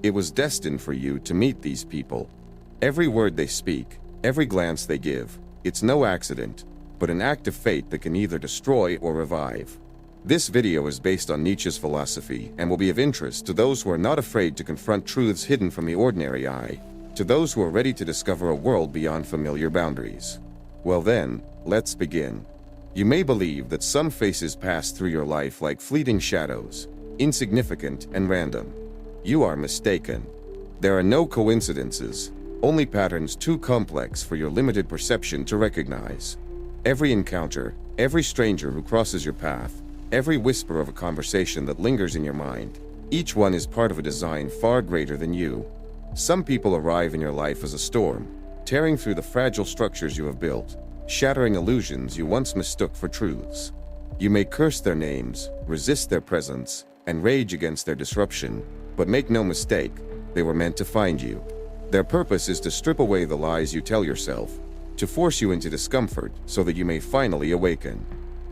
It was destined for you to meet these people. Every word they speak, every glance they give, it's no accident, but an act of fate that can either destroy or revive. This video is based on Nietzsche's philosophy and will be of interest to those who are not afraid to confront truths hidden from the ordinary eye, to those who are ready to discover a world beyond familiar boundaries. Well then, let's begin. You may believe that some faces pass through your life like fleeting shadows, insignificant and random. You are mistaken. There are no coincidences, only patterns too complex for your limited perception to recognize. Every encounter, every stranger who crosses your path, every whisper of a conversation that lingers in your mind, each one is part of a design far greater than you. Some people arrive in your life as a storm, tearing through the fragile structures you have built, shattering illusions you once mistook for truths. You may curse their names, resist their presence, and rage against their disruption, but make no mistake, they were meant to find you. Their purpose is to strip away the lies you tell yourself, to force you into discomfort so that you may finally awaken.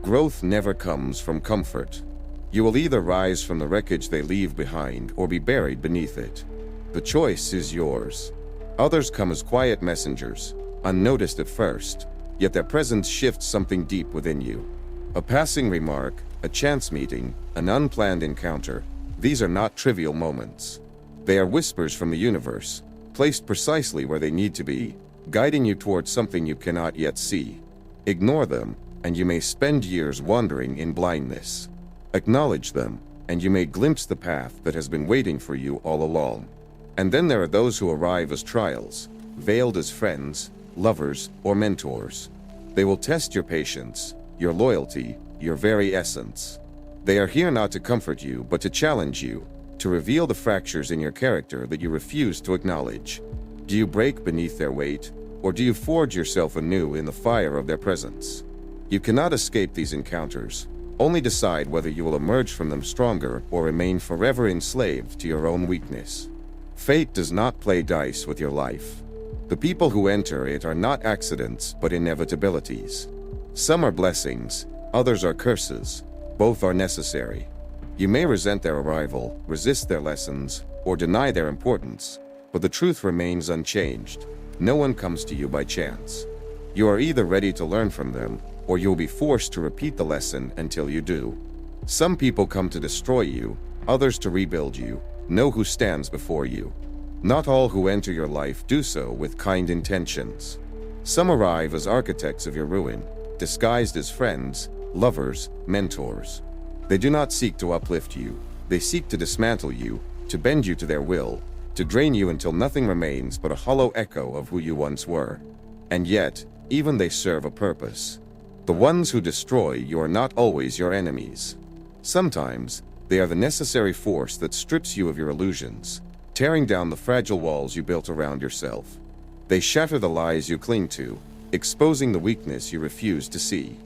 Growth never comes from comfort. You will either rise from the wreckage they leave behind or be buried beneath it. The choice is yours. Others come as quiet messengers, unnoticed at first, yet their presence shifts something deep within you. A passing remark, a chance meeting, an unplanned encounter, these are not trivial moments. They are whispers from the universe, placed precisely where they need to be, guiding you towards something you cannot yet see. Ignore them, and you may spend years wandering in blindness. Acknowledge them, and you may glimpse the path that has been waiting for you all along. And then there are those who arrive as trials, veiled as friends, lovers, or mentors. They will test your patience, your loyalty, your very essence. They are here not to comfort you, but to challenge you, to reveal the fractures in your character that you refuse to acknowledge. Do you break beneath their weight, or do you forge yourself anew in the fire of their presence? You cannot escape these encounters. Only decide whether you will emerge from them stronger or remain forever enslaved to your own weakness. Fate does not play dice with your life. The people who enter it are not accidents but inevitabilities. Some are blessings, others are curses. Both are necessary. You may resent their arrival, resist their lessons, or deny their importance, but the truth remains unchanged. No one comes to you by chance. You are either ready to learn from them, or you will be forced to repeat the lesson until you do. Some people come to destroy you, others to rebuild you. Know who stands before you. Not all who enter your life do so with kind intentions. Some arrive as architects of your ruin, disguised as friends, lovers, mentors. They do not seek to uplift you. They seek to dismantle you, to bend you to their will, to drain you until nothing remains but a hollow echo of who you once were. And yet, even they serve a purpose. The ones who destroy you are not always your enemies. Sometimes, they are the necessary force that strips you of your illusions, tearing down the fragile walls you built around yourself. They shatter the lies you cling to, exposing the weakness you refuse to see.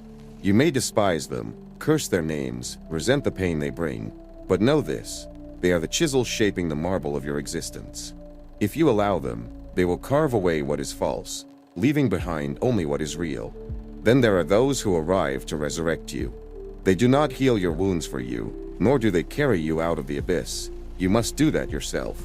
You may despise them, curse their names, resent the pain they bring, but know this, they are the chisel shaping the marble of your existence. If you allow them, they will carve away what is false, leaving behind only what is real. Then there are those who arrive to resurrect you. They do not heal your wounds for you, nor do they carry you out of the abyss. You must do that yourself.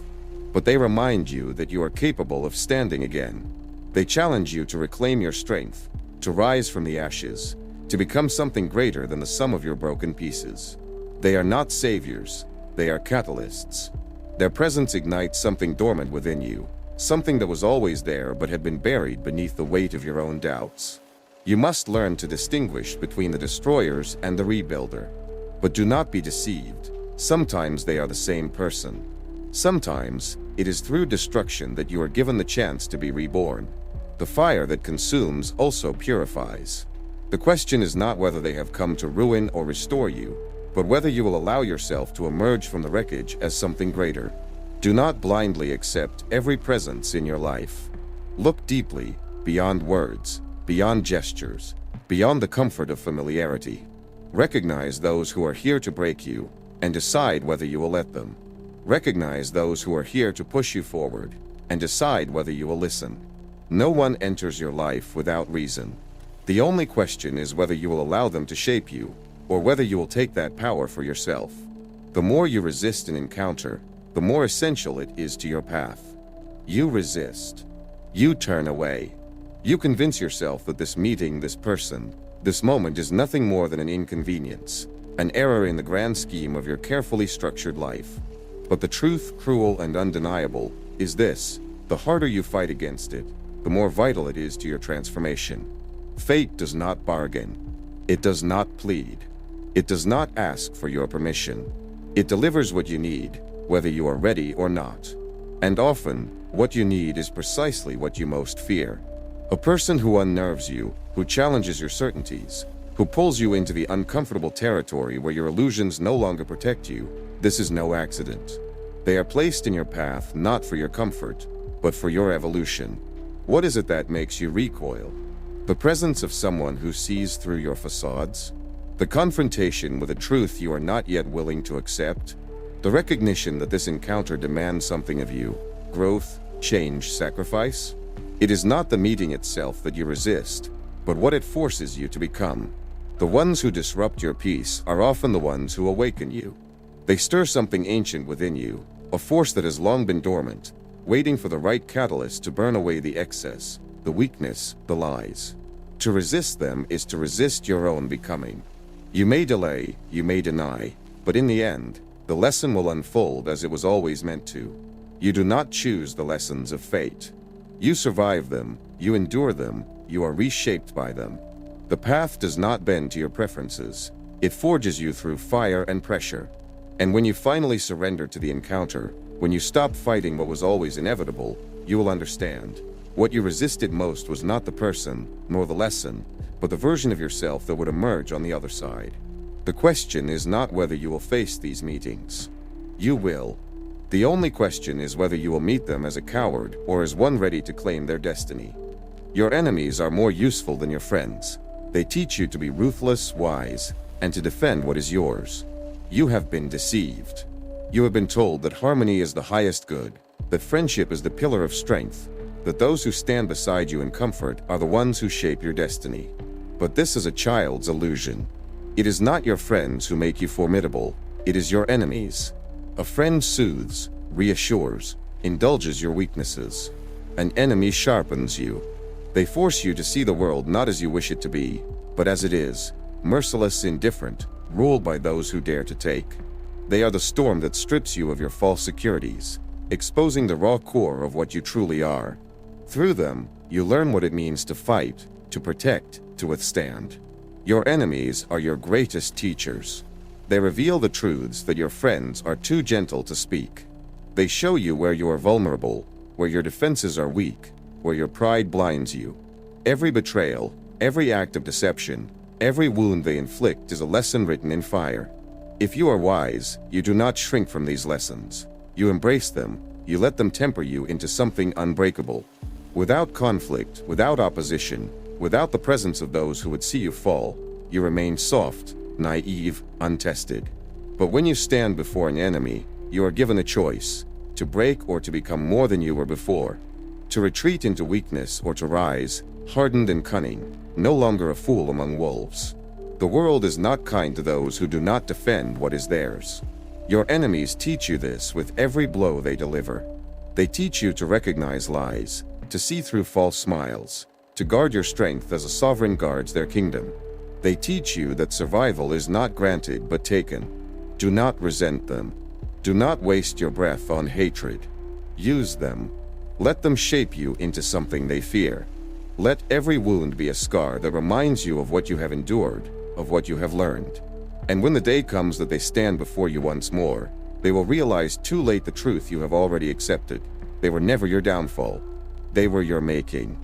But they remind you that you are capable of standing again. They challenge you to reclaim your strength, to rise from the ashes, to become something greater than the sum of your broken pieces. They are not saviors, they are catalysts. Their presence ignites something dormant within you, something that was always there but had been buried beneath the weight of your own doubts. You must learn to distinguish between the destroyers and the rebuilder. But do not be deceived. Sometimes they are the same person. Sometimes, it is through destruction that you are given the chance to be reborn. The fire that consumes also purifies. The question is not whether they have come to ruin or restore you, but whether you will allow yourself to emerge from the wreckage as something greater. Do not blindly accept every presence in your life. Look deeply, beyond words, beyond gestures, beyond the comfort of familiarity. Recognize those who are here to break you, and decide whether you will let them. Recognize those who are here to push you forward, and decide whether you will listen. No one enters your life without reason. The only question is whether you will allow them to shape you, or whether you will take that power for yourself. The more you resist an encounter, the more essential it is to your path. You resist. You turn away. You convince yourself that this meeting, this person, this moment is nothing more than an inconvenience, an error in the grand scheme of your carefully structured life. But the truth, cruel and undeniable, is this: the harder you fight against it, the more vital it is to your transformation. Fate does not bargain. It does not plead. It does not ask for your permission. It delivers what you need, whether you are ready or not. And often, what you need is precisely what you most fear. A person who unnerves you, who challenges your certainties, who pulls you into the uncomfortable territory where your illusions no longer protect you, this is no accident. They are placed in your path not for your comfort, but for your evolution. What is it that makes you recoil? The presence of someone who sees through your facades? The confrontation with a truth you are not yet willing to accept? The recognition that this encounter demands something of you: growth, change, sacrifice? It is not the meeting itself that you resist, but what it forces you to become. The ones who disrupt your peace are often the ones who awaken you. They stir something ancient within you, a force that has long been dormant, waiting for the right catalyst to burn away the excess, the weakness, the lies. To resist them is to resist your own becoming. You may delay, you may deny, but in the end, the lesson will unfold as it was always meant to. You do not choose the lessons of fate. You survive them, you endure them, you are reshaped by them. The path does not bend to your preferences. It forges you through fire and pressure. And when you finally surrender to the encounter, when you stop fighting what was always inevitable, you will understand. What you resisted most was not the person, nor the lesson, but the version of yourself that would emerge on the other side. The question is not whether you will face these meetings. You will. The only question is whether you will meet them as a coward or as one ready to claim their destiny. Your enemies are more useful than your friends. They teach you to be ruthless, wise, and to defend what is yours. You have been deceived. You have been told that harmony is the highest good, that friendship is the pillar of strength, that those who stand beside you in comfort are the ones who shape your destiny. But this is a child's illusion. It is not your friends who make you formidable, it is your enemies. A friend soothes, reassures, indulges your weaknesses. An enemy sharpens you. They force you to see the world not as you wish it to be, but as it is, merciless, indifferent, ruled by those who dare to take. They are the storm that strips you of your false securities, exposing the raw core of what you truly are. Through them, you learn what it means to fight, to protect, to withstand. Your enemies are your greatest teachers. They reveal the truths that your friends are too gentle to speak. They show you where you are vulnerable, where your defenses are weak, where your pride blinds you. Every betrayal, every act of deception, every wound they inflict is a lesson written in fire. If you are wise, you do not shrink from these lessons. You embrace them, you let them temper you into something unbreakable. Without conflict, without opposition, without the presence of those who would see you fall, you remain soft, naive, untested. But when you stand before an enemy, you are given a choice: to break or to become more than you were before. To retreat into weakness or to rise, hardened and cunning, no longer a fool among wolves. The world is not kind to those who do not defend what is theirs. Your enemies teach you this with every blow they deliver. They teach you to recognize lies, to see through false smiles, to guard your strength as a sovereign guards their kingdom. They teach you that survival is not granted but taken. Do not resent them. Do not waste your breath on hatred. Use them. Let them shape you into something they fear. Let every wound be a scar that reminds you of what you have endured, of what you have learned. And when the day comes that they stand before you once more, they will realize too late the truth you have already accepted. They were never your downfall. They were your making.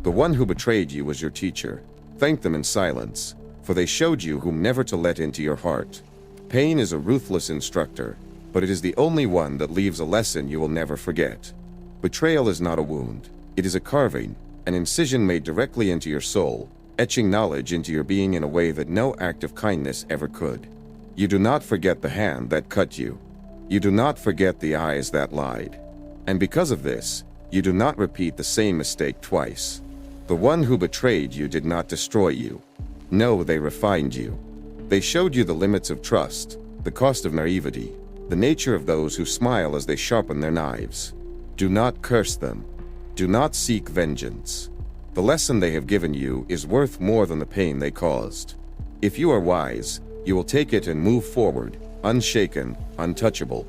The one who betrayed you was your teacher. Thank them in silence, for they showed you whom never to let into your heart. Pain is a ruthless instructor, but it is the only one that leaves a lesson you will never forget. Betrayal is not a wound. It is a carving, an incision made directly into your soul, etching knowledge into your being in a way that no act of kindness ever could. You do not forget the hand that cut you. You do not forget the eyes that lied. And because of this, you do not repeat the same mistake twice. The one who betrayed you did not destroy you. No, they refined you. They showed you the limits of trust, the cost of naivety, the nature of those who smile as they sharpen their knives. Do not curse them. Do not seek vengeance. The lesson they have given you is worth more than the pain they caused. If you are wise, you will take it and move forward, unshaken, untouchable.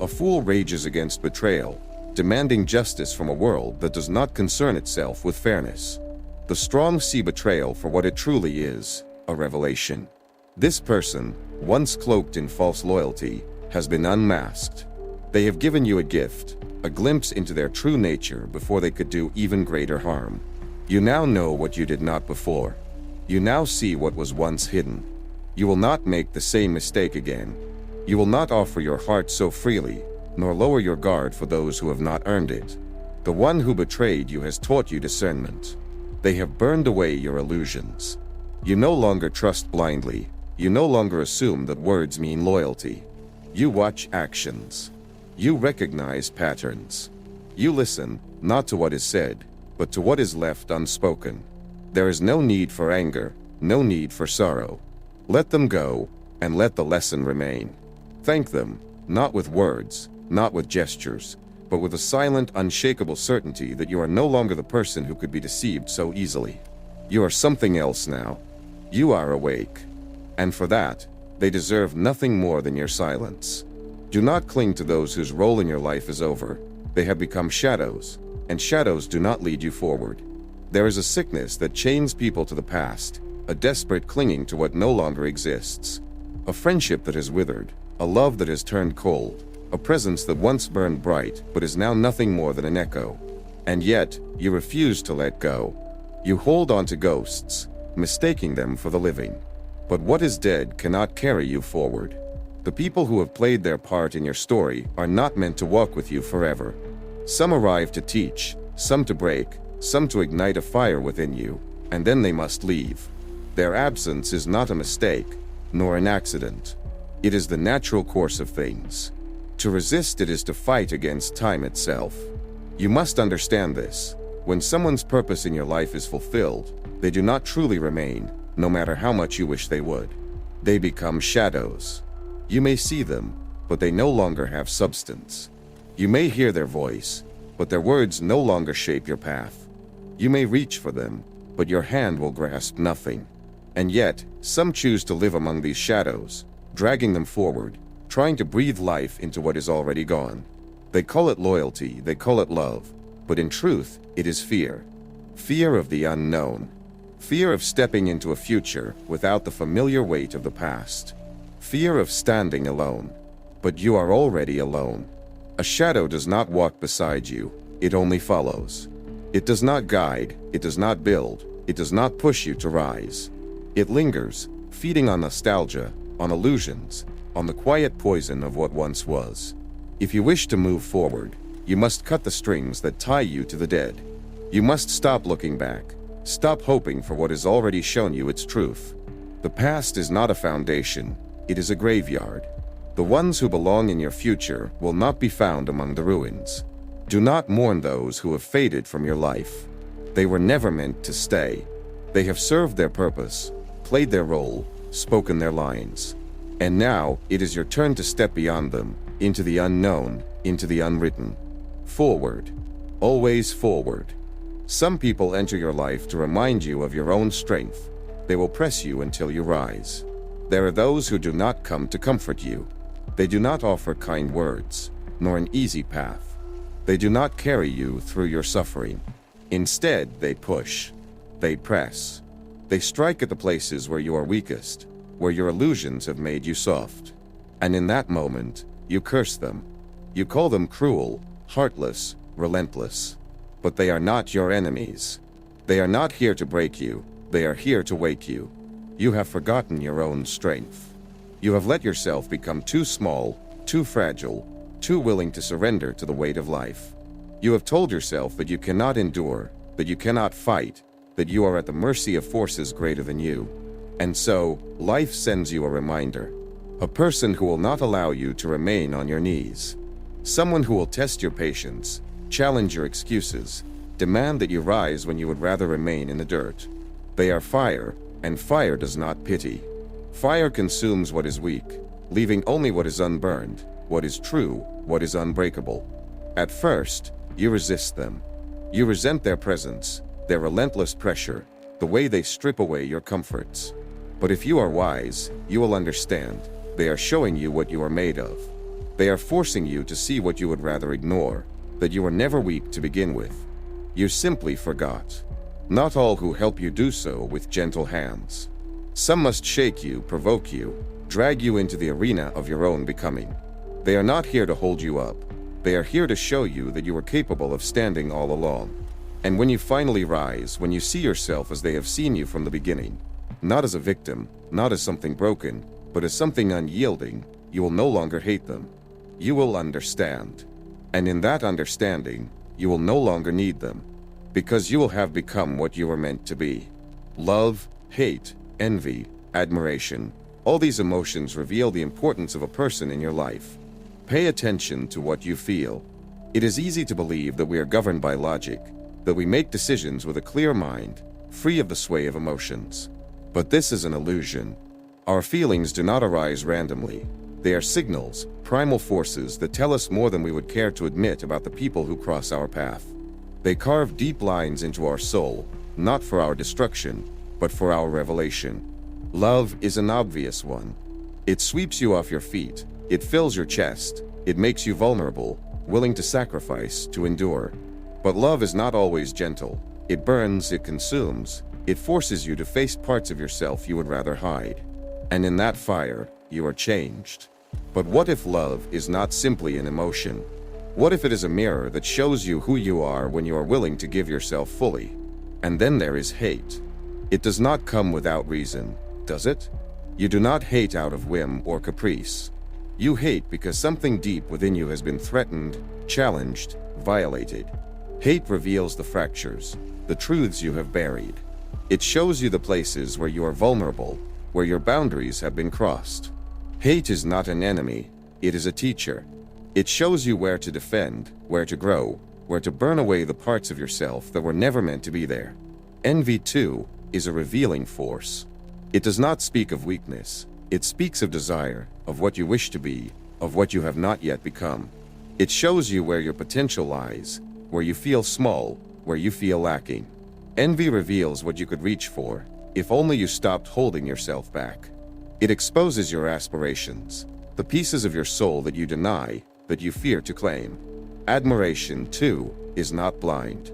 A fool rages against betrayal, demanding justice from a world that does not concern itself with fairness. The strong see betrayal for what it truly is, a revelation. This person, once cloaked in false loyalty, has been unmasked. They have given you a gift, a glimpse into their true nature before they could do even greater harm. You now know what you did not before. You now see what was once hidden. You will not make the same mistake again. You will not offer your heart so freely, nor lower your guard for those who have not earned it. The one who betrayed you has taught you discernment. They have burned away your illusions. You no longer trust blindly. You no longer assume that words mean loyalty. You watch actions. You recognize patterns. You listen, not to what is said, but to what is left unspoken. There is no need for anger, no need for sorrow. Let them go, and let the lesson remain. Thank them, not with words, not with gestures, but with a silent, unshakable certainty that you are no longer the person who could be deceived so easily. You are something else now. You are awake. And for that, they deserve nothing more than your silence. Do not cling to those whose role in your life is over. They have become shadows, and shadows do not lead you forward. There is a sickness that chains people to the past, a desperate clinging to what no longer exists. A friendship that has withered, a love that has turned cold, a presence that once burned bright but is now nothing more than an echo. And yet, you refuse to let go. You hold on to ghosts, mistaking them for the living. But what is dead cannot carry you forward. The people who have played their part in your story are not meant to walk with you forever. Some arrive to teach, some to break, some to ignite a fire within you, and then they must leave. Their absence is not a mistake, nor an accident. It is the natural course of things. To resist it is to fight against time itself. You must understand this. When someone's purpose in your life is fulfilled, they do not truly remain, no matter how much you wish they would. They become shadows. You may see them, but they no longer have substance. You may hear their voice, but their words no longer shape your path. You may reach for them, but your hand will grasp nothing. And yet, some choose to live among these shadows, dragging them forward, trying to breathe life into what is already gone. They call it loyalty, they call it love, but in truth, it is fear. Fear of the unknown. Fear of stepping into a future without the familiar weight of the past. Fear of standing alone. But you are already alone. A shadow does not walk beside you, it only follows. It does not guide, it does not build, it does not push you to rise. It lingers, feeding on nostalgia, on illusions, on the quiet poison of what once was. If you wish to move forward, you must cut the strings that tie you to the dead. You must stop looking back. Stop hoping for what has already shown you its truth. The past is not a foundation, it is a graveyard. The ones who belong in your future will not be found among the ruins. Do not mourn those who have faded from your life. They were never meant to stay. They have served their purpose, played their role, spoken their lines. And now, it is your turn to step beyond them, into the unknown, into the unwritten. Forward. Always forward. Some people enter your life to remind you of your own strength. They will press you until you rise. There are those who do not come to comfort you. They do not offer kind words, nor an easy path. They do not carry you through your suffering. Instead, they push. They press. They strike at the places where you are weakest, where your illusions have made you soft. And in that moment, you curse them. You call them cruel, heartless, relentless. But they are not your enemies. They are not here to break you. They are here to wake you. You have forgotten your own strength. You have let yourself become too small, too fragile, too willing to surrender to the weight of life. You have told yourself that you cannot endure, that you cannot fight, that you are at the mercy of forces greater than you. And so, life sends you a reminder. A person who will not allow you to remain on your knees. Someone who will test your patience, challenge your excuses, demand that you rise when you would rather remain in the dirt. They are fire, and fire does not pity. Fire consumes what is weak. leaving only what is unburned, what is true, what is unbreakable. At first, you resist them. You resent their presence, their relentless pressure, the way they strip away your comforts. But if you are wise, you will understand. They are showing you what you are made of. They are forcing you to see what you would rather ignore, that you were never weak to begin with. You simply forgot. Not all who help you do so with gentle hands. Some must shake you, provoke you, drag you into the arena of your own becoming. They are not here to hold you up. They are here to show you that you are capable of standing all along. And when you finally rise, when you see yourself as they have seen you from the beginning, not as a victim, not as something broken, but as something unyielding, you will no longer hate them. You will understand. And in that understanding, you will no longer need them, because you will have become what you were meant to be. Love, hate, envy, admiration, all these emotions reveal the importance of a person in your life. Pay attention to what you feel. It is easy to believe that we are governed by logic, that we make decisions with a clear mind, free of the sway of emotions. But this is an illusion. Our feelings do not arise randomly. They are signals, primal forces that tell us more than we would care to admit about the people who cross our path. They carve deep lines into our soul, not for our destruction, but for our revelation. Love is an obvious one. It sweeps you off your feet. It fills your chest. It makes you vulnerable, willing to sacrifice, to endure. But love is not always gentle. It burns, it consumes. It forces you to face parts of yourself you would rather hide. And in that fire, you are changed. But what if love is not simply an emotion? What if it is a mirror that shows you who you are when you are willing to give yourself fully? And then there is hate. It does not come without reason, does it? You do not hate out of whim or caprice. You hate because something deep within you has been threatened, challenged, violated. Hate reveals the fractures, the truths you have buried. It shows you the places where you are vulnerable, where your boundaries have been crossed. Hate is not an enemy, it is a teacher. It shows you where to defend, where to grow, where to burn away the parts of yourself that were never meant to be there. Envy, too, is a revealing force. It does not speak of weakness. It speaks of desire, of what you wish to be, of what you have not yet become. It shows you where your potential lies, where you feel small, where you feel lacking. Envy reveals what you could reach for, if only you stopped holding yourself back. It exposes your aspirations, the pieces of your soul that you deny, that you fear to claim. Admiration, too, is not blind.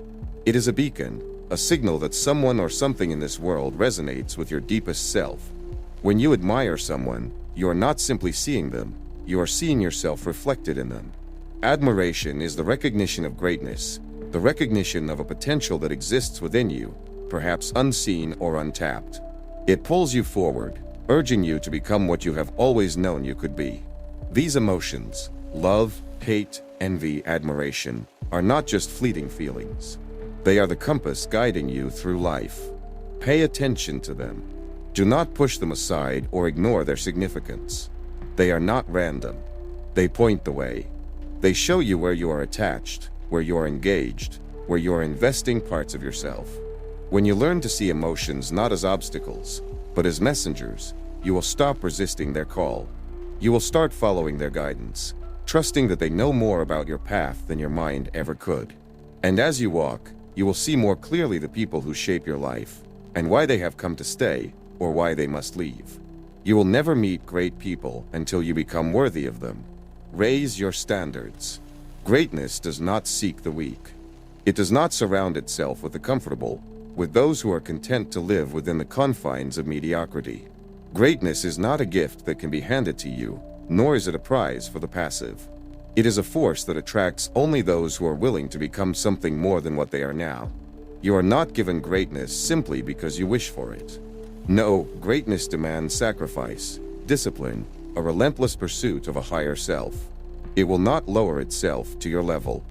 It is a beacon, a signal that someone or something in this world resonates with your deepest self. When you admire someone, you are not simply seeing them, you are seeing yourself reflected in them. Admiration is the recognition of greatness, the recognition of a potential that exists within you, perhaps unseen or untapped. It pulls you forward, urging you to become what you have always known you could be. These emotions, love, hate, envy, admiration, are not just fleeting feelings. They are the compass guiding you through life. Pay attention to them. Do not push them aside or ignore their significance. They are not random. They point the way. They show you where you are attached, where you are engaged, where you are investing parts of yourself. When you learn to see emotions not as obstacles, but as messengers, you will stop resisting their call. You will start following their guidance, trusting that they know more about your path than your mind ever could. And as you walk, you will see more clearly the people who shape your life, and why they have come to stay, or why they must leave. You will never meet great people until you become worthy of them. Raise your standards. Greatness does not seek the weak. It does not surround itself with the comfortable, with those who are content to live within the confines of mediocrity. Greatness is not a gift that can be handed to you, nor is it a prize for the passive. It is a force that attracts only those who are willing to become something more than what they are now. You are not given greatness simply because you wish for it. No, greatness demands sacrifice, discipline, a relentless pursuit of a higher self. It will not lower itself to your level.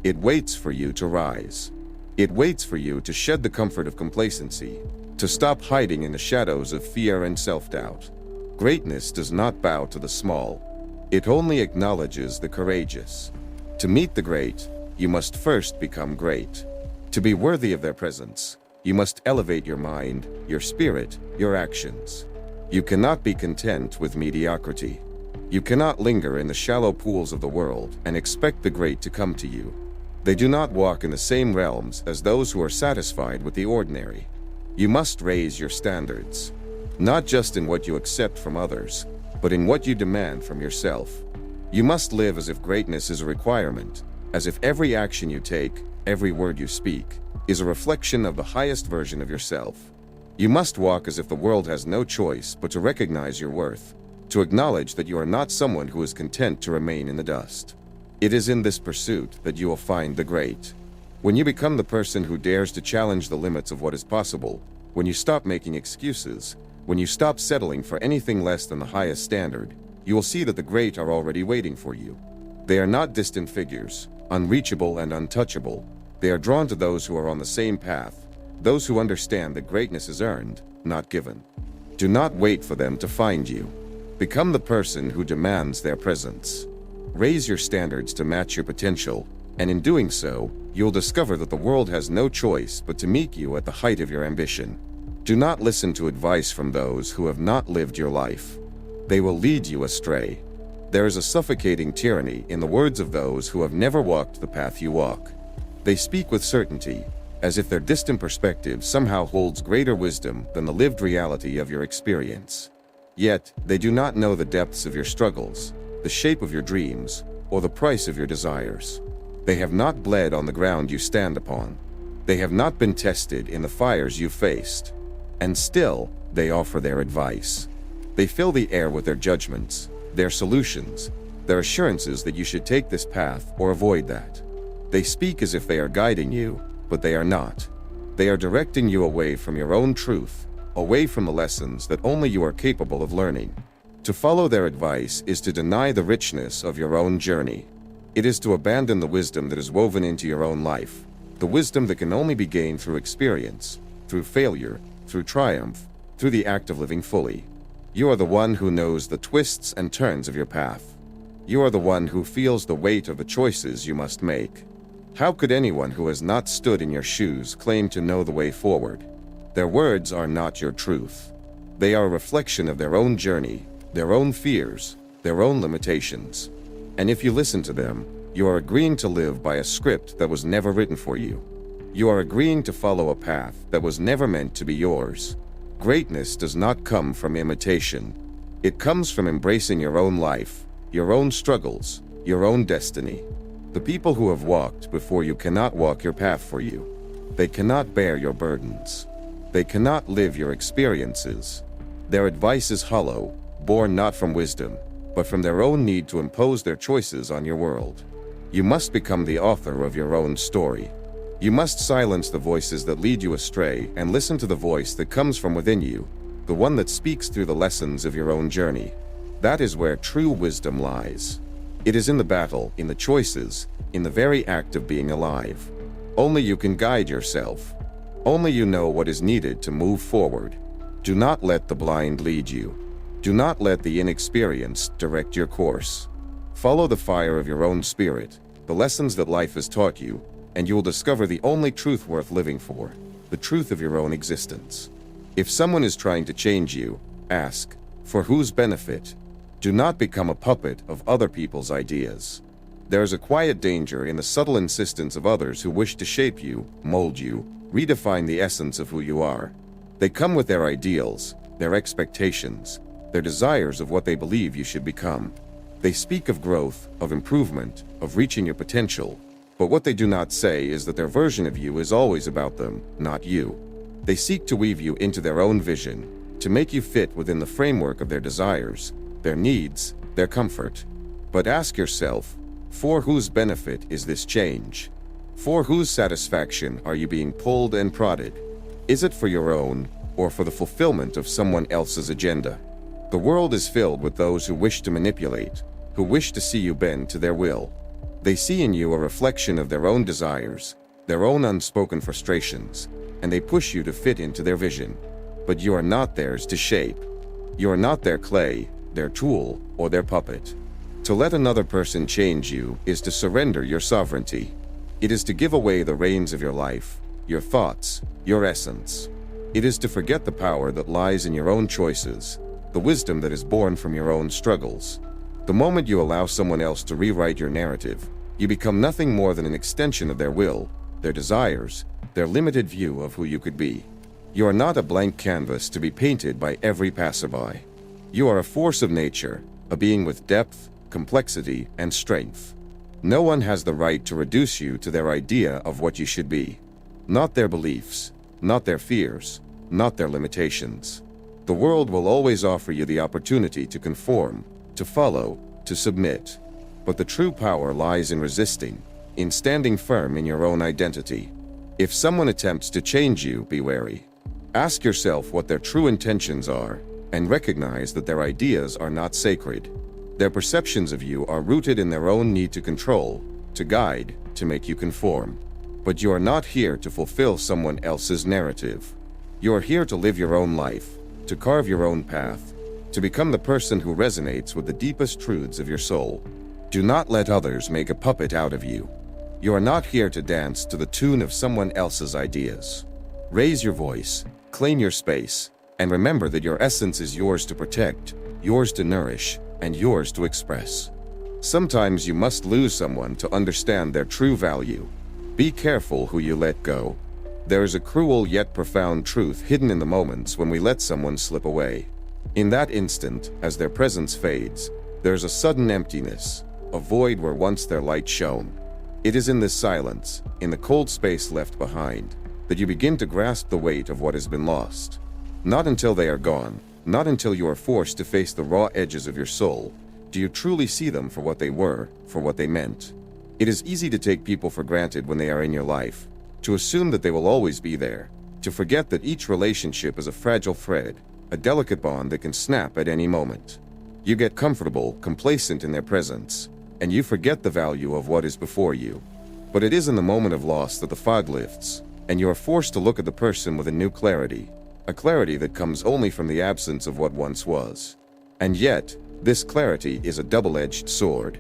It waits for you to rise. It waits for you to shed the comfort of complacency, to stop hiding in the shadows of fear and self-doubt. Greatness does not bow to the small. It only acknowledges the courageous. To meet the great, you must first become great. To be worthy of their presence, you must elevate your mind, your spirit, your actions. You cannot be content with mediocrity. You cannot linger in the shallow pools of the world and expect the great to come to you. They do not walk in the same realms as those who are satisfied with the ordinary. You must raise your standards, not just in what you accept from others, but in what you demand from yourself. You must live as if greatness is a requirement, as if every action you take, every word you speak, is a reflection of the highest version of yourself. You must walk as if the world has no choice but to recognize your worth, to acknowledge that you are not someone who is content to remain in the dust. It is in this pursuit that you will find the great. When you become the person who dares to challenge the limits of what is possible, when you stop making excuses, when you stop settling for anything less than the highest standard, you will see that the great are already waiting for you. They are not distant figures, unreachable and untouchable. They are drawn to those who are on the same path, those who understand that greatness is earned, not given. Do not wait for them to find you. Become the person who demands their presence. Raise your standards to match your potential, and in doing so, you'll discover that the world has no choice but to meet you at the height of your ambition. Do not listen to advice from those who have not lived your life. They will lead you astray. There is a suffocating tyranny in the words of those who have never walked the path you walk. They speak with certainty, as if their distant perspective somehow holds greater wisdom than the lived reality of your experience. Yet, they do not know the depths of your struggles, the shape of your dreams, or the price of your desires. They have not bled on the ground you stand upon. They have not been tested in the fires you faced. And still, they offer their advice. They fill the air with their judgments, their solutions, their assurances that you should take this path or avoid that. They speak as if they are guiding you, but they are not. They are directing you away from your own truth, away from the lessons that only you are capable of learning. To follow their advice is to deny the richness of your own journey. It is to abandon the wisdom that is woven into your own life, the wisdom that can only be gained through experience, through failure, through triumph, through the act of living fully. You are the one who knows the twists and turns of your path. You are the one who feels the weight of the choices you must make. How could anyone who has not stood in your shoes claim to know the way forward? Their words are not your truth. They are a reflection of their own journey, their own fears, their own limitations. And if you listen to them, you are agreeing to live by a script that was never written for you. You are agreeing to follow a path that was never meant to be yours. Greatness does not come from imitation. It comes from embracing your own life, your own struggles, your own destiny. The people who have walked before you cannot walk your path for you. They cannot bear your burdens. They cannot live your experiences. Their advice is hollow, born not from wisdom, but from their own need to impose their choices on your world. You must become the author of your own story. You must silence the voices that lead you astray and listen to the voice that comes from within you, the one that speaks through the lessons of your own journey. That is where true wisdom lies. It is in the battle, in the choices, in the very act of being alive. Only you can guide yourself. Only you know what is needed to move forward. Do not let the blind lead you. Do not let the inexperienced direct your course. Follow the fire of your own spirit, the lessons that life has taught you, and you will discover the only truth worth living for, the truth of your own existence. If someone is trying to change you, ask, for whose benefit? Do not become a puppet of other people's ideas. There is a quiet danger in the subtle insistence of others who wish to shape you, mold you, redefine the essence of who you are. They come with their ideals, their expectations, their desires of what they believe you should become. They speak of growth, of improvement, of reaching your potential, but what they do not say is that their version of you is always about them, not you. They seek to weave you into their own vision, to make you fit within the framework of their desires, their needs, their comfort. But ask yourself, for whose benefit is this change? For whose satisfaction are you being pulled and prodded? Is it for your own, or for the fulfillment of someone else's agenda? The world is filled with those who wish to manipulate, who wish to see you bend to their will. They see in you a reflection of their own desires, their own unspoken frustrations, and they push you to fit into their vision. But you are not theirs to shape. You are not their clay, their tool, or their puppet. To let another person change you is to surrender your sovereignty. It is to give away the reins of your life, your thoughts, your essence. It is to forget the power that lies in your own choices, the wisdom that is born from your own struggles. The moment you allow someone else to rewrite your narrative, you become nothing more than an extension of their will, their desires, their limited view of who you could be. You are not a blank canvas to be painted by every passerby. You are a force of nature, a being with depth, complexity, and strength. No one has the right to reduce you to their idea of what you should be. Not their beliefs, not their fears, not their limitations. The world will always offer you the opportunity to conform, to follow, to submit. But the true power lies in resisting, in standing firm in your own identity. If someone attempts to change you, be wary. Ask yourself what their true intentions are, and recognize that their ideas are not sacred. Their perceptions of you are rooted in their own need to control, to guide, to make you conform. But you are not here to fulfill someone else's narrative. You are here to live your own life, to carve your own path, to become the person who resonates with the deepest truths of your soul. Do not let others make a puppet out of you. You are not here to dance to the tune of someone else's ideas. Raise your voice, claim your space, and remember that your essence is yours to protect, yours to nourish, and yours to express. Sometimes you must lose someone to understand their true value. Be careful who you let go. There is a cruel yet profound truth hidden in the moments when we let someone slip away. In that instant, as their presence fades, there's a sudden emptiness, a void where once their light shone. It is in this silence, in the cold space left behind, that you begin to grasp the weight of what has been lost. Not until they are gone, not until you are forced to face the raw edges of your soul, do you truly see them for what they were, for what they meant. It is easy to take people for granted when they are in your life, to assume that they will always be there, to forget that each relationship is a fragile thread, a delicate bond that can snap at any moment. You get comfortable, complacent in their presence, and you forget the value of what is before you. But it is in the moment of loss that the fog lifts, and you are forced to look at the person with a new clarity, a clarity that comes only from the absence of what once was. And yet, this clarity is a double-edged sword.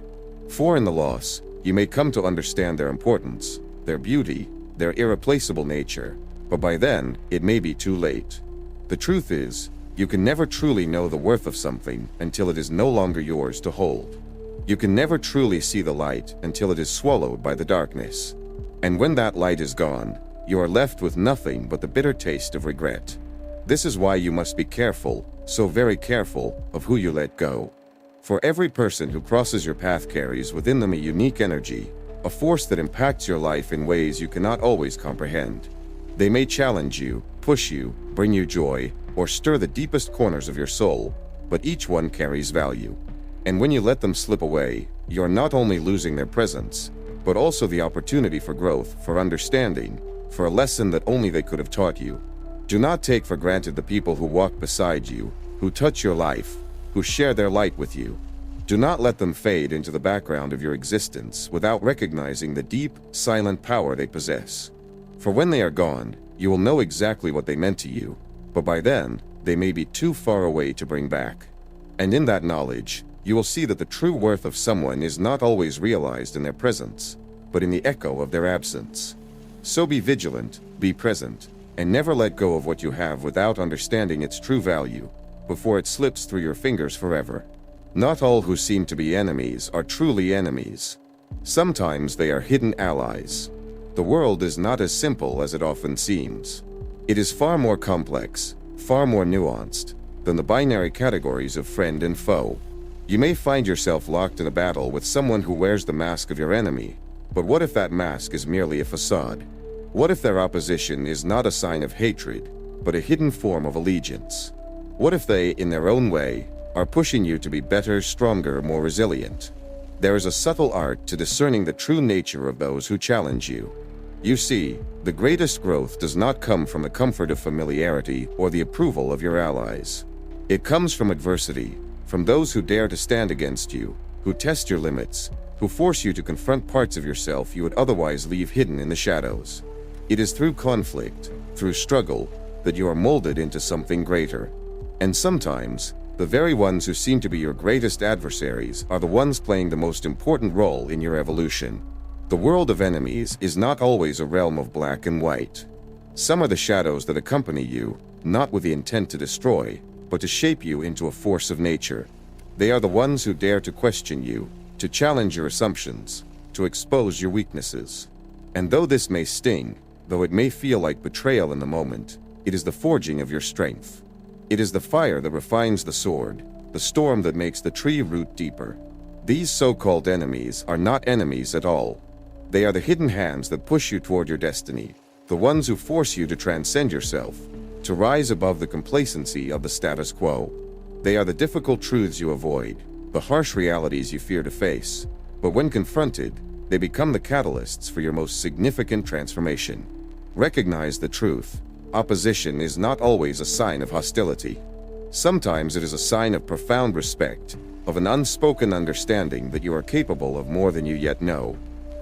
For in the loss, you may come to understand their importance, their beauty, their irreplaceable nature, but by then, it may be too late. The truth is, you can never truly know the worth of something until it is no longer yours to hold. You can never truly see the light until it is swallowed by the darkness. And when that light is gone, you are left with nothing but the bitter taste of regret. This is why you must be careful, so very careful, of who you let go. For every person who crosses your path carries within them a unique energy, a force that impacts your life in ways you cannot always comprehend. They may challenge you, push you, bring you joy, or stir the deepest corners of your soul, but each one carries value. And when you let them slip away, you are not only losing their presence, but also the opportunity for growth, for understanding, for a lesson that only they could have taught you. Do not take for granted the people who walk beside you, who touch your life, who share their light with you. Do not let them fade into the background of your existence without recognizing the deep, silent power they possess. For when they are gone, you will know exactly what they meant to you, but by then, they may be too far away to bring back. And in that knowledge, you will see that the true worth of someone is not always realized in their presence, but in the echo of their absence. So be vigilant, be present, and never let go of what you have without understanding its true value, before it slips through your fingers forever. Not all who seem to be enemies are truly enemies. Sometimes they are hidden allies. The world is not as simple as it often seems. It is far more complex, far more nuanced, than the binary categories of friend and foe. You may find yourself locked in a battle with someone who wears the mask of your enemy, but what if that mask is merely a facade? What if their opposition is not a sign of hatred, but a hidden form of allegiance? What if they, in their own way, are pushing you to be better, stronger, more resilient? There is a subtle art to discerning the true nature of those who challenge you. You see, the greatest growth does not come from the comfort of familiarity or the approval of your allies. It comes from adversity, from those who dare to stand against you, who test your limits, who force you to confront parts of yourself you would otherwise leave hidden in the shadows. It is through conflict, through struggle, that you are molded into something greater. And sometimes, the very ones who seem to be your greatest adversaries are the ones playing the most important role in your evolution. The world of enemies is not always a realm of black and white. Some are the shadows that accompany you, not with the intent to destroy, but to shape you into a force of nature. They are the ones who dare to question you, to challenge your assumptions, to expose your weaknesses. And though this may sting, though it may feel like betrayal in the moment, it is the forging of your strength. It is the fire that refines the sword, the storm that makes the tree root deeper. These so-called enemies are not enemies at all. They are the hidden hands that push you toward your destiny, the ones who force you to transcend yourself, to rise above the complacency of the status quo. They are the difficult truths you avoid, the harsh realities you fear to face, but when confronted, they become the catalysts for your most significant transformation. Recognize the truth. Opposition is not always a sign of hostility. Sometimes it is a sign of profound respect, of an unspoken understanding that you are capable of more than you yet know.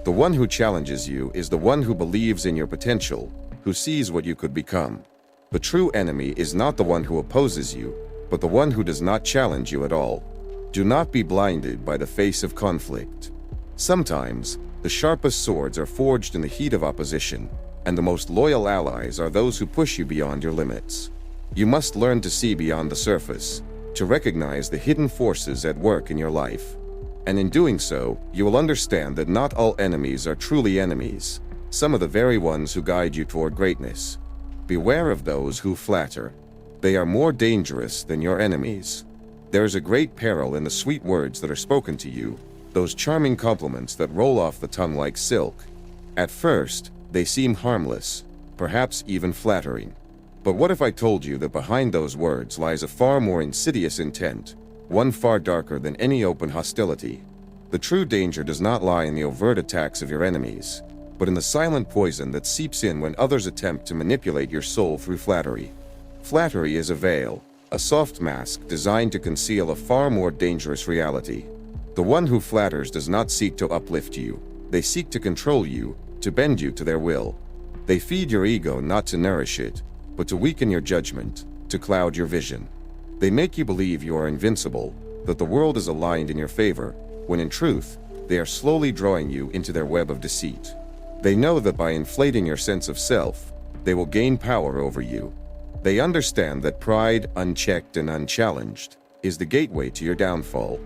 The one who challenges you is the one who believes in your potential, who sees what you could become. The true enemy is not the one who opposes you, but the one who does not challenge you at all. Do not be blinded by the face of conflict. Sometimes, the sharpest swords are forged in the heat of opposition, and the most loyal allies are those who push you beyond your limits. You must learn to see beyond the surface, to recognize the hidden forces at work in your life. And in doing so, you will understand that not all enemies are truly enemies, some of the very ones who guide you toward greatness. Beware of those who flatter. They are more dangerous than your enemies. There is a great peril in the sweet words that are spoken to you, those charming compliments that roll off the tongue like silk. At first, they seem harmless, perhaps even flattering. But what if I told you that behind those words lies a far more insidious intent, one far darker than any open hostility? The true danger does not lie in the overt attacks of your enemies, but in the silent poison that seeps in when others attempt to manipulate your soul through flattery. Flattery is a veil, a soft mask designed to conceal a far more dangerous reality. The one who flatters does not seek to uplift you. They seek to control you, to bend you to their will. They feed your ego not to nourish it, but to weaken your judgment, to cloud your vision. They make you believe you are invincible, that the world is aligned in your favor, when in truth, they are slowly drawing you into their web of deceit. They know that by inflating your sense of self, they will gain power over you. They understand that pride, unchecked and unchallenged, is the gateway to your downfall.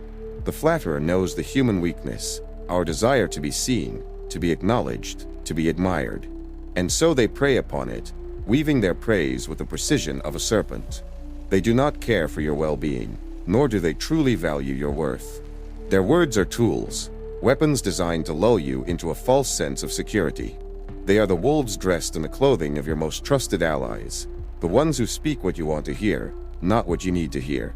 The flatterer knows the human weakness, our desire to be seen, to be acknowledged, to be admired. And so they prey upon it, weaving their praise with the precision of a serpent. They do not care for your well-being, nor do they truly value your worth. Their words are tools, weapons designed to lull you into a false sense of security. They are the wolves dressed in the clothing of your most trusted allies, the ones who speak what you want to hear, not what you need to hear.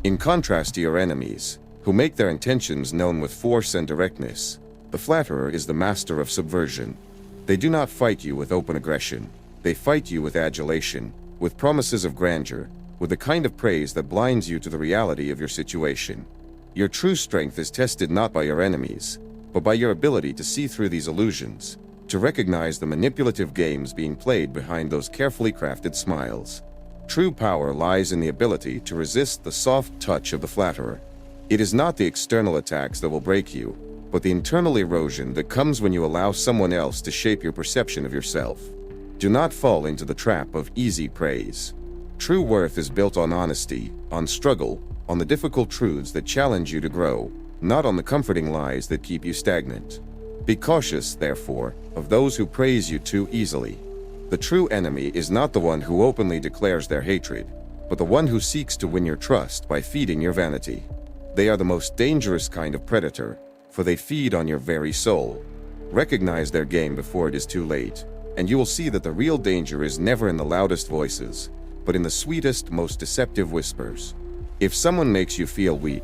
In contrast to your enemies, who make their intentions known with force and directness, the flatterer is the master of subversion. They do not fight you with open aggression. They fight you with adulation, with promises of grandeur, with the kind of praise that blinds you to the reality of your situation. Your true strength is tested not by your enemies, but by your ability to see through these illusions, to recognize the manipulative games being played behind those carefully crafted smiles. True power lies in the ability to resist the soft touch of the flatterer. It is not the external attacks that will break you, but the internal erosion that comes when you allow someone else to shape your perception of yourself. Do not fall into the trap of easy praise. True worth is built on honesty, on struggle, on the difficult truths that challenge you to grow, not on the comforting lies that keep you stagnant. Be cautious, therefore, of those who praise you too easily. The true enemy is not the one who openly declares their hatred, but the one who seeks to win your trust by feeding your vanity. They are the most dangerous kind of predator, for they feed on your very soul. Recognize their game before it is too late, and you will see that the real danger is never in the loudest voices, but in the sweetest, most deceptive whispers. If someone makes you feel weak,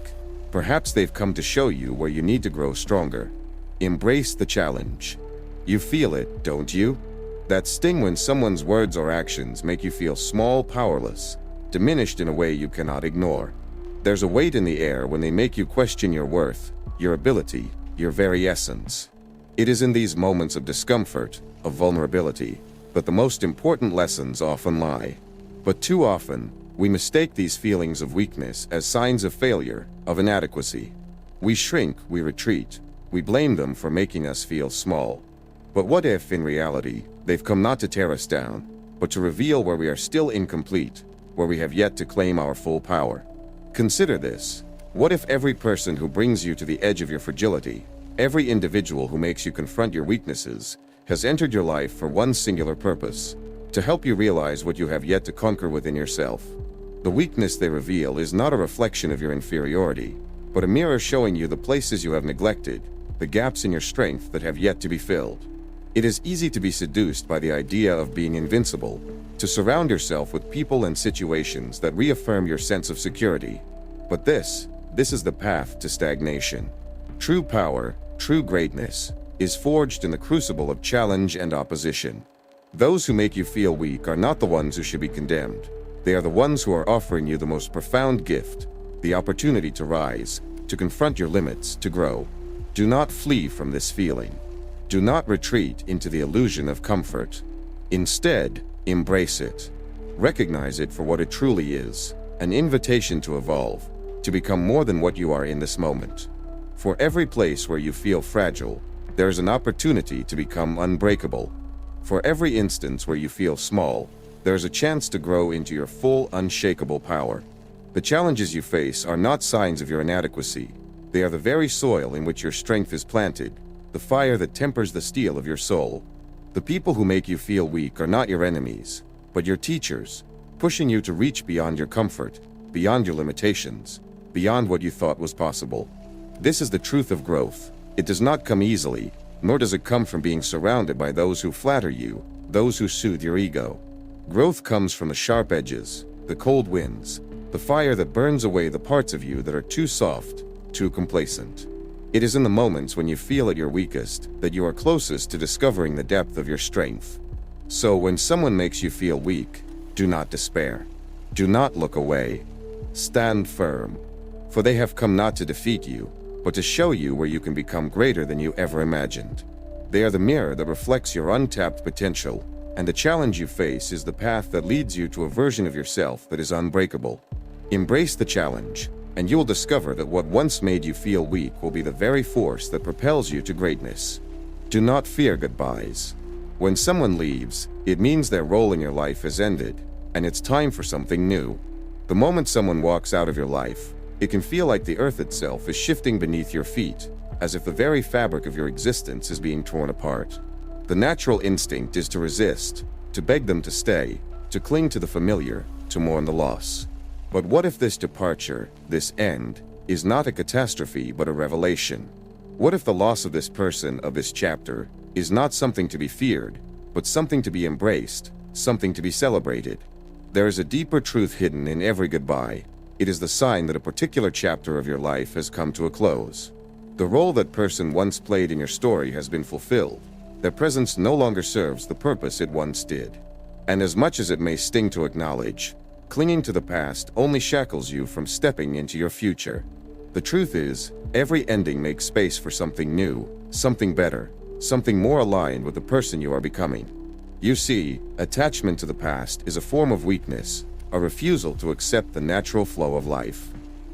perhaps they've come to show you where you need to grow stronger. Embrace the challenge. You feel it, don't you? That sting when someone's words or actions make you feel small, powerless, diminished in a way you cannot ignore. There's a weight in the air when they make you question your worth, your ability, your very essence. It is in these moments of discomfort, of vulnerability, that the most important lessons often lie. But too often, we mistake these feelings of weakness as signs of failure, of inadequacy. We shrink, we retreat, we blame them for making us feel small. But what if, in reality, they've come not to tear us down, but to reveal where we are still incomplete, where we have yet to claim our full power? Consider this. What if every person who brings you to the edge of your fragility, every individual who makes you confront your weaknesses, has entered your life for one singular purpose: to help you realize what you have yet to conquer within yourself? The weakness they reveal is not a reflection of your inferiority, but a mirror showing you the places you have neglected, the gaps in your strength that have yet to be filled. It is easy to be seduced by the idea of being invincible, to surround yourself with people and situations that reaffirm your sense of security. But this is the path to stagnation. True power, true greatness, is forged in the crucible of challenge and opposition. Those who make you feel weak are not the ones who should be condemned. They are the ones who are offering you the most profound gift, the opportunity to rise, to confront your limits, to grow. Do not flee from this feeling. Do not retreat into the illusion of comfort. Instead, embrace it. Recognize it for what it truly is: an invitation to evolve, to become more than what you are in this moment. For every place where you feel fragile, there is an opportunity to become unbreakable. For every instance where you feel small, there is a chance to grow into your full, unshakable power. The challenges you face are not signs of your inadequacy. They are the very soil in which your strength is planted, the fire that tempers the steel of your soul. The people who make you feel weak are not your enemies, but your teachers, pushing you to reach beyond your comfort, beyond your limitations, beyond what you thought was possible. This is the truth of growth. It does not come easily, nor does it come from being surrounded by those who flatter you, those who soothe your ego. Growth comes from the sharp edges, the cold winds, the fire that burns away the parts of you that are too soft, too complacent. It is in the moments when you feel at your weakest that you are closest to discovering the depth of your strength. So when someone makes you feel weak, do not despair. Do not look away. Stand firm. For they have come not to defeat you, but to show you where you can become greater than you ever imagined. They are the mirror that reflects your untapped potential, and the challenge you face is the path that leads you to a version of yourself that is unbreakable. Embrace the challenge, and you will discover that what once made you feel weak will be the very force that propels you to greatness. Do not fear goodbyes. When someone leaves, it means their role in your life has ended, and it's time for something new. The moment someone walks out of your life, it can feel like the earth itself is shifting beneath your feet, as if the very fabric of your existence is being torn apart. The natural instinct is to resist, to beg them to stay, to cling to the familiar, to mourn the loss. But what if this departure, this end, is not a catastrophe but a revelation? What if the loss of this person, of this chapter, is not something to be feared, but something to be embraced, something to be celebrated? There is a deeper truth hidden in every goodbye. It is the sign that a particular chapter of your life has come to a close. The role that person once played in your story has been fulfilled. Their presence no longer serves the purpose it once did. And as much as it may sting to acknowledge, clinging to the past only shackles you from stepping into your future. The truth is, every ending makes space for something new, something better, something more aligned with the person you are becoming. You see, attachment to the past is a form of weakness, a refusal to accept the natural flow of life.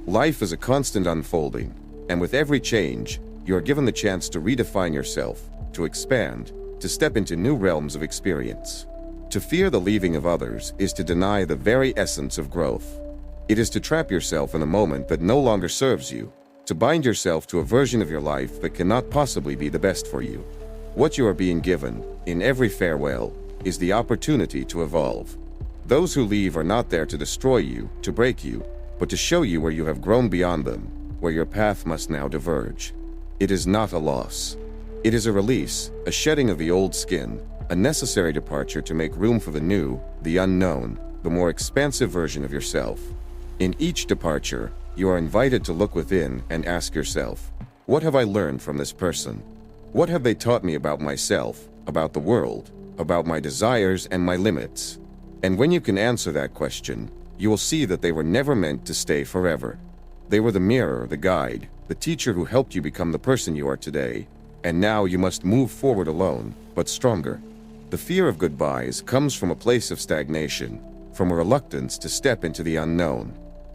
Life is a constant unfolding, and with every change, you are given the chance to redefine yourself, to expand, to step into new realms of experience. To fear the leaving of others is to deny the very essence of growth. It is to trap yourself in a moment that no longer serves you, to bind yourself to a version of your life that cannot possibly be the best for you. What you are being given, in every farewell, is the opportunity to evolve. Those who leave are not there to destroy you, to break you, but to show you where you have grown beyond them, where your path must now diverge. It is not a loss. It is a release, a shedding of the old skin, a necessary departure to make room for the new, the unknown, the more expansive version of yourself. In each departure, you are invited to look within and ask yourself, what have I learned from this person? What have they taught me about myself, about the world, about my desires and my limits? And when you can answer that question, you will see that they were never meant to stay forever. They were the mirror, the guide, the teacher who helped you become the person you are today. And now you must move forward alone, but stronger. The fear of goodbyes comes from a place of stagnation, from a reluctance to step into the unknown.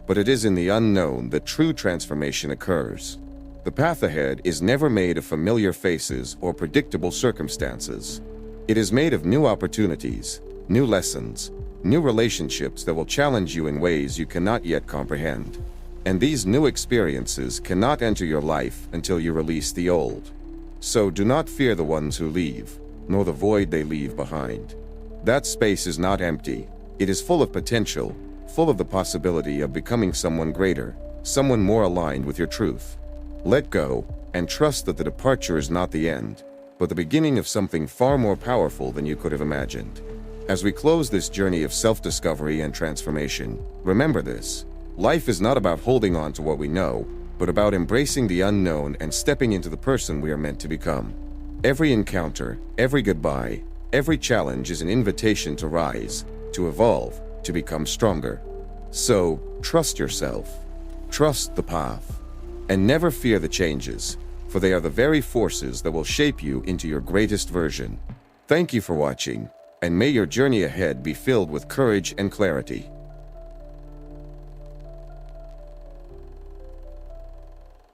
But it is in the unknown that true transformation occurs. The path ahead is never made of familiar faces or predictable circumstances. It is made of new opportunities, new lessons, new relationships that will challenge you in ways you cannot yet comprehend. And these new experiences cannot enter your life until you release the old. So do not fear the ones who leave, nor the void they leave behind. That space is not empty. It is full of potential, full of the possibility of becoming someone greater, someone more aligned with your truth. Let go, and trust that the departure is not the end, but the beginning of something far more powerful than you could have imagined. As we close this journey of self-discovery and transformation, remember this: life is not about holding on to what we know, but about embracing the unknown and stepping into the person we are meant to become. Every encounter, every goodbye, every challenge is an invitation to rise, to evolve, to become stronger. So, trust yourself, trust the path, and never fear the changes, for they are the very forces that will shape you into your greatest version. Thank you for watching, and may your journey ahead be filled with courage and clarity.